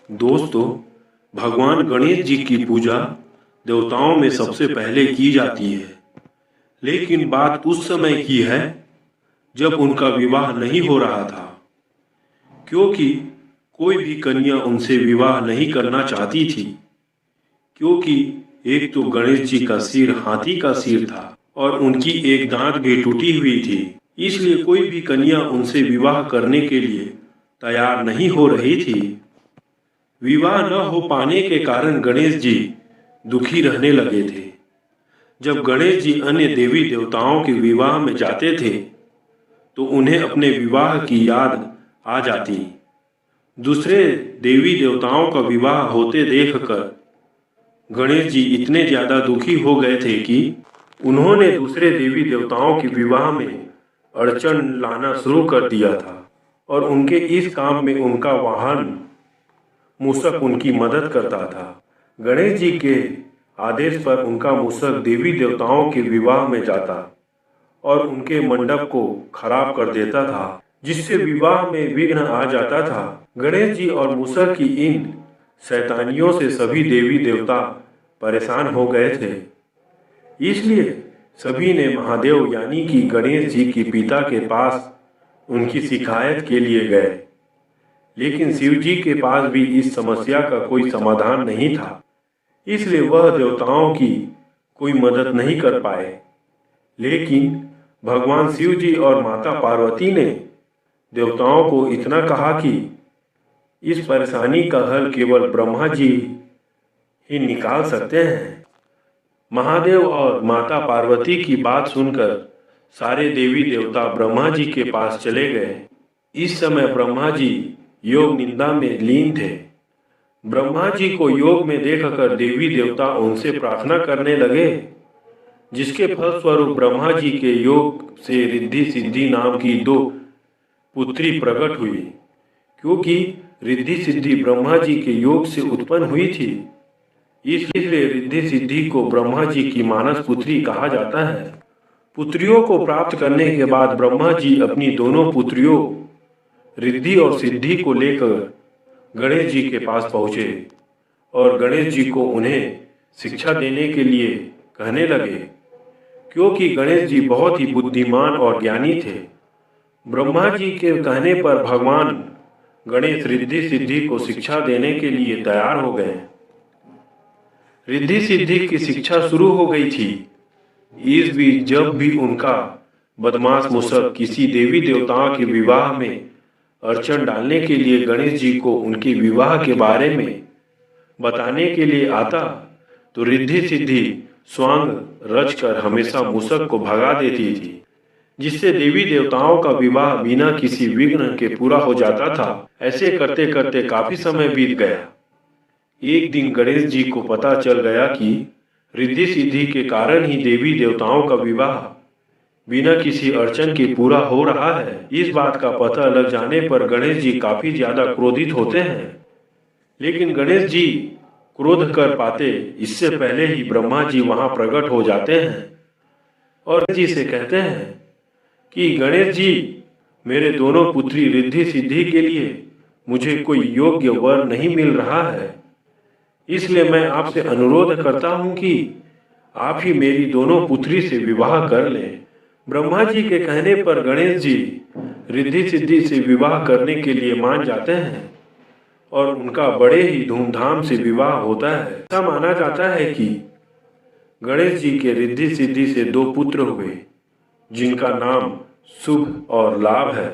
दोस्तों, भगवान गणेश जी की पूजा देवताओं में सबसे पहले की जाती है। लेकिन बात उस समय की है जब उनका विवाह नहीं हो रहा था, क्योंकि कोई भी कन्या उनसे विवाह नहीं करना चाहती थी। क्योंकि एक तो गणेश जी का सिर हाथी का सिर था और उनकी एक दांत भी टूटी हुई थी। इसलिए कोई भी कन्या उनसे विवाह करने के लिए तैयार नहीं हो रही थी। विवाह न हो पाने के कारण गणेश जी दुखी रहने लगे थे। जब गणेश जी अन्य देवी देवताओं के विवाह में जाते थे तो उन्हें अपने विवाह की याद आ जाती। दूसरे देवी देवताओं का विवाह होते देखकर गणेश जी इतने ज्यादा दुखी हो गए थे कि उन्होंने दूसरे देवी देवताओं के विवाह में अड़चन लाना शुरू कर दिया था और उनके इस काम में उनका वाहन मूषक उनकी मदद करता था। गणेश जी के आदेश पर उनका मूषक देवी देवताओं के विवाह में जाता और उनके मंडप को खराब कर देता था, जिससे विवाह में विघ्न आ जाता था। गणेश जी और मूषक की इन शैतानियों से सभी देवी देवता परेशान हो गए थे। इसलिए सभी ने महादेव यानी कि गणेश जी के पिता के पास उनकी शिकायत के लिए गए। लेकिन शिव जी के पास भी इस समस्या का कोई समाधान नहीं था, इसलिए वह देवताओं की कोई मदद नहीं कर पाए। लेकिन भगवान शिव जी और माता पार्वती ने देवताओं को इतना कहा कि इस परेशानी का हल केवल ब्रह्मा जी ही निकाल सकते हैं। महादेव और माता पार्वती की बात सुनकर सारे देवी देवता ब्रह्मा जी के पास चले गए। इस समय ब्रह्मा जी योग निंदा में लीन थे। ब्रह्मा जी को योग में देखकर देवी देवता उनसे प्रार्थना करने लगे, जिसके फलस्वरूप ब्रह्मा जी के योग से रिद्धि सिद्धि नाम की 2 पुत्री प्रकट हुई। क्योंकि रिद्धि सिद्धि ब्रह्मा जी के योग से उत्पन्न हुई थी, इसलिए रिद्धि सिद्धि को ब्रह्मा जी की मानस पुत्री कहा जाता है। पुत्रियों को प्राप्त करने के बाद ब्रह्मा जी अपनी दोनों पुत्रियों रिद्धि और सिद्धि को लेकर गणेश जी के पास पहुंचे और गणेश जी को उन्हें शिक्षा देने के लिए कहने लगे। क्योंकि गणेश जी बहुत ही बुद्धिमान और ज्ञानी थे, ब्रह्मा जी के कहने पर भगवान गणेश रिद्धि सिद्धि को शिक्षा देने के लिए तैयार हो गए। रिद्धि सिद्धि की शिक्षा शुरू हो गई थी। इस बीच जब भी उनका बदमाश मूषक किसी देवी देवताओं के विवाह में अड़चन डालने के लिए गणेश जी को उनके विवाह के बारे में बताने के लिए आता, तो रिद्धि सिद्धि स्वांग रचकर हमेशा मूषक को भगा देती थी, जिससे देवी देवताओं का विवाह बिना किसी विघ्न के पूरा हो जाता था। ऐसे करते करते काफी समय बीत गया। एक दिन गणेश जी को पता चल गया कि रिद्धि सिद्धि के कारण ही देवी देवताओं का विवाह बिना किसी अड़चन के पूरा हो रहा है। इस बात का पता लग जाने पर गणेश जी काफी ज्यादा क्रोधित होते हैं। लेकिन गणेश जी क्रोध कर पाते इससे पहले ही ब्रह्मा जी वहां प्रकट हो जाते हैं और जी से कहते हैं कि गणेश जी, मेरे दोनों पुत्री रिद्धि सिद्धि के लिए मुझे कोई योग्य वर नहीं मिल रहा है, इसलिए मैं आपसे अनुरोध करता हूं कि आप ही मेरी दोनों पुत्री से विवाह कर लें। ब्रह्मा जी के कहने पर गणेश जी रिद्धि सिद्धि से विवाह करने के लिए मान जाते हैं और उनका बड़े ही धूमधाम से विवाह होता है। ऐसा माना जाता है कि गणेश जी के रिद्धि सिद्धि से 2 पुत्र हुए, जिनका नाम शुभ और लाभ है।